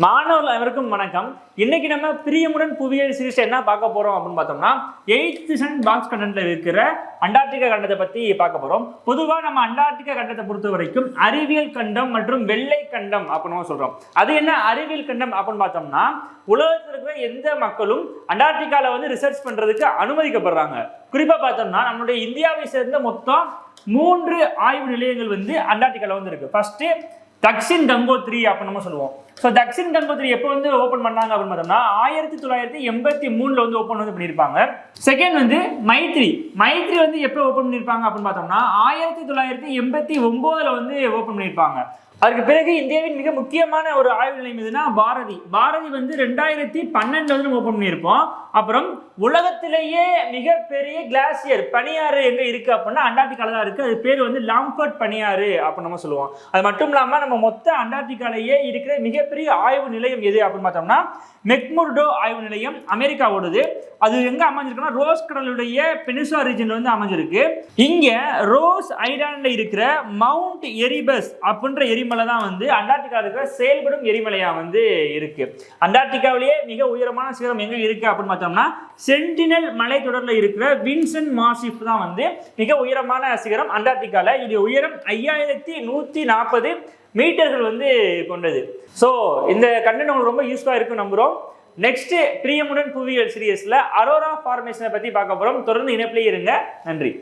மாணவர்கள் அனைவருக்கும் வணக்கம். இன்னைக்கு நம்ம பிரியமுடன் புவியியல் சீரிஸ் என்ன பார்க்க போறோம் அப்படின்னு பார்த்தோம்னா 8th செஷன் பாக்ஸ் கண்டென்ட்ல இருக்கிற அண்டார்டிகா கண்டத்தை பத்தி பார்க்க போறோம். பொதுவா நம்ம அண்டார்டிகா கண்டத்தை பொறுத்த வரைக்கும் அறிவியல் கண்டம் மற்றும் வெள்ளை கண்டம் அப்படின்னு சொல்றோம். அது என்ன அறிவியல் கண்டம் அப்படின்னு பார்த்தோம்னா உலகத்தில் இருக்கிற எந்த மக்களும் அண்டார்டிகால ரிசர்ச் பண்றதுக்கு அனுமதிக்கப்படுறாங்க. குறிப்பா பார்த்தோம்னா நம்மளுடைய இந்தியாவை சேர்ந்த மொத்தம் 3 ஆய்வு நிலையங்கள் அண்டார்டிகால இருக்கு. ஃபர்ஸ்ட் தக்ஷின் கங்கோத்ரி அப்படின்னு நம்ம சொல்லுவோம். ஸோ தக்ஷின் கங்கோத்ரி எப்போ ஓப்பன் பண்ணாங்க அப்படின்னு பார்த்தோம்னா 1983 ஓப்பன் பண்ணியிருப்பாங்க. செகண்ட் மைத்ரி எப்போ ஓப்பன் பண்ணியிருப்பாங்க அப்படின்னு பார்த்தோம்னா 1989 ஓப்பன் பண்ணியிருப்பாங்க. அதுக்கு பிறகு இந்தியாவின் மிக முக்கியமான ஒரு ஆய்வு நிலையம் எதுனா பாரதி 2012 ஓப்பன் பண்ணியிருப்போம். அப்புறம் உலகத்திலேயே மிகப்பெரிய கிளாசியர் பனியாறு எங்க இருக்கு அப்படின்னா அண்டார்டிகால தான் இருக்கு. அது பேர் லாம்ஃபர்ட் பனியாறு அப்படின்னு நம்ம சொல்லுவோம். அது மட்டும் இல்லாம நம்ம மொத்த அண்டார்டிகாலேயே இருக்கிற மிகப்பெரிய ஆய்வு நிலையம் எது அப்படின்னு பார்த்தோம்னா மெக்முர்டோ ஆய்வு நிலையம் அமெரிக்காவோடது. அது எங்க அமைஞ்சிருக்குன்னா ரோஸ் கடலுடைய பெனிசுலா ரீஜன்ல அமைஞ்சிருக்கு. இங்க ரோஸ் ஐலாண்ட்ல இருக்கிற மவுண்ட் எரிபஸ் அப்படின்ற எரிமலை தான் அண்டார்டிகால இருக்கிற செயல்படும் எரிமலையா இருக்கு. அண்டார்டிகாவிலேயே மிக உயரமான சிகரம் எங்க இருக்கு அப்படின்னு பார்த்தோம்னா சென்டினல் மலைத்தொடர்ல இருக்கிற வின்சென்ட் மாசிப் தான் மிக உயரமான சிகரம் அண்டார்டிகால. இது உயரம் 5140 மீட்டர்கள் கொண்டது. ஸோ இந்த கண்டென்ட் உங்களுக்கு ரொம்ப யூஸ்ஃபுல்லாக இருக்கும் நம்புகிறோம். நெக்ஸ்ட் பிரியமுடன் புவியியல் சீரியஸ்ல அரோரா ஃபார்மேஷனை பற்றி பார்க்க போகிறோம். தொடர்ந்து இணைப்பிலே இருங்க. நன்றி.